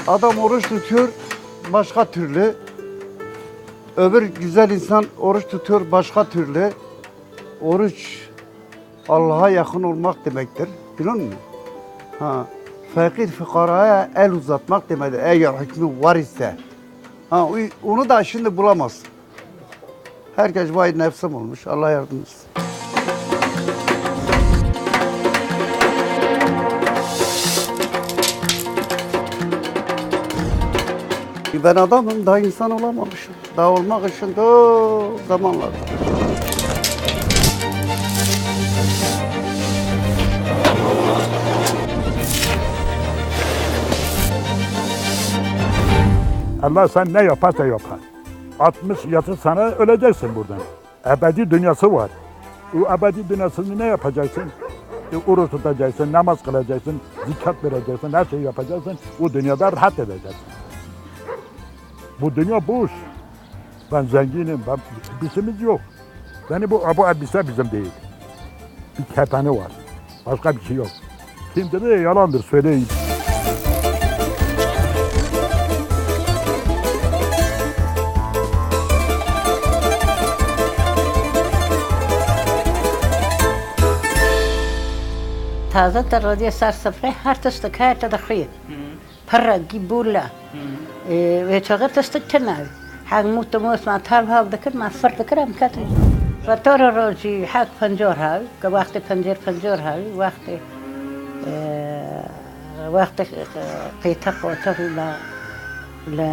Adam oruç tutuyor başka türlü. Öbür güzel insan oruç tutuyor başka türlü. Oruç Allah'a yakın olmak demektir. Biliyor musun? Ha, fakir fukaraya el uzatmak demektir. Eğer hükmü var ise. Ha, onu da şimdi bulamazsın. Herkes vay nefsim olmuş. Allah yardım etsin. Ben adamım, daha insan olamamışım. Daha olmak için de zamanlar var. Allah sen ne yaparsa yapar. 60 yatı sana öleceksin buradan. Ebedi dünyası var. O ebedi dünyasını ne yapacaksın? Oruç tutacaksın, namaz kılacaksın, zikat vereceksin, her şeyi yapacaksın. O dünyada rahat edeceksin. Bu dünya boş. Ben zenginim, bizimiz yok. Bu elbise bizim değil. Bir kefeni var. Başka bir şey yok. Kim dedi yalandır söyleyeyim. تازه ترادی سرسفره هر تست که هر تدخوی پر گیبولا و چقدر تست کنال حق موت موس ما تار ها بذکر ما فرد کرم کتی و تار روزی حق پنجور هاي که وقت پنجور هاي وقت قیتق و تر لا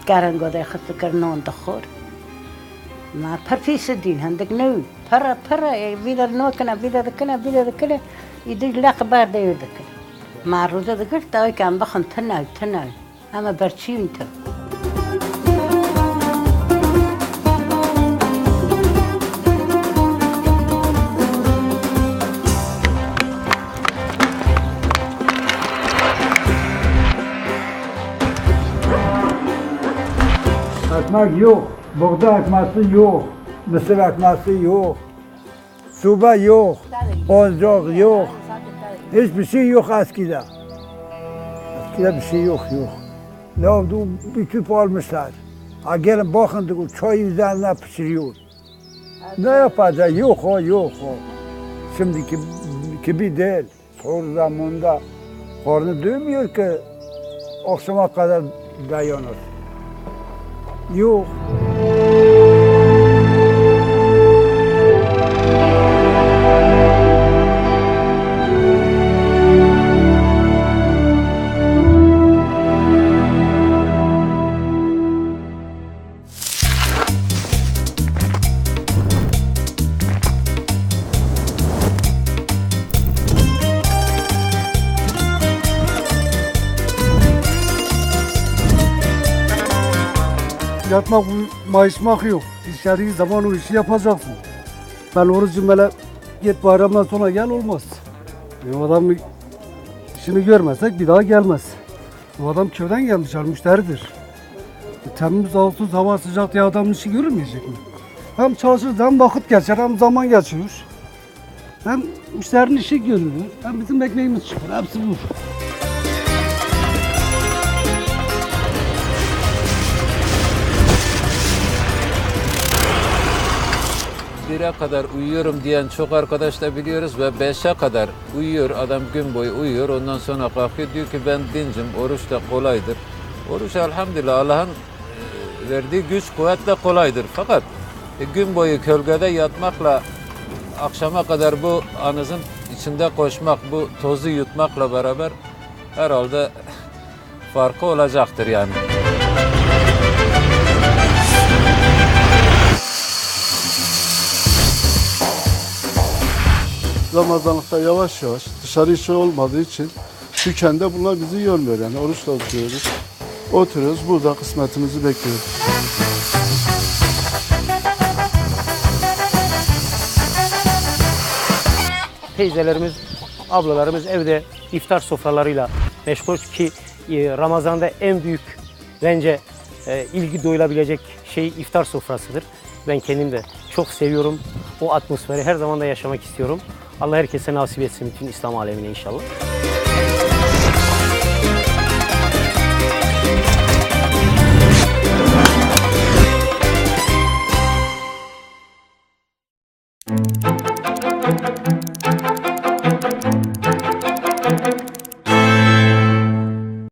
کارنگو ده خست کرنون دخور ما پر فیس دین هندک نو پر بیدر نو کنه یدی لاق بار دیو دکن ما روزه دکر تاوی کام بخن تناو اما برچیم تو Ekmek yok, buğday ekmesi yok, mısır ekmesi yok, soba yok, ocak yok, hiçbir şey yok eskiden. Eskiden bir şey yok. Ne oldu? Bir tüp almışlar. Ha gelin bakın diyor, çay üzerine pişiriyor. Ne yapacak? Yok o. Şimdiki gibi değil. Son zamanda karnı duymuyor ki akşama kadar dayanır. Yok. Yatmak, mayışmak yok. İstediğin zaman o işi yapacaksın. Ben orucum böyle git bayramdan sonra gel olmaz. O adam işini görmezsek bir daha gelmez. O adam köyden gelmiş, müşteridir. Temmuz, Ağustos hava sıcak diye adamın işi görülmeyecek mi? Hem çalışır hem vakit geçer hem zaman geçiyor. Hem müşterinin işi görülür hem bizim ekmeğimiz çıkar. Hepsi bu. Bire kadar uyuyorum diyen çok arkadaş da biliyoruz ve 5'e kadar uyuyor. Adam gün boyu uyuyor. Ondan sonra kalkıyor diyor ki ben dincim. Oruç da kolaydır. Oruç elhamdülillah Allah'ın verdiği güç kuvvetle kolaydır. Fakat gün boyu gölgede yatmakla akşama kadar bu anızın içinde koşmak, bu tozu yutmakla beraber herhalde farkı olacaktır yani. Ramazanlıkta yavaş yavaş dışarı işi olmadığı için dükkanda bunlar bizi yormuyor yani oruçla oturuyoruz. Oturuyoruz burada kısmetimizi bekliyoruz. Teyzelerimiz, ablalarımız evde iftar sofralarıyla meşgul ki Ramazan'da en büyük bence ilgi duyulabilecek şey iftar sofrasıdır. Ben kendim de çok seviyorum. O atmosferi her zaman da yaşamak istiyorum. Allah herkese nasip etsin bütün İslam alemine inşallah.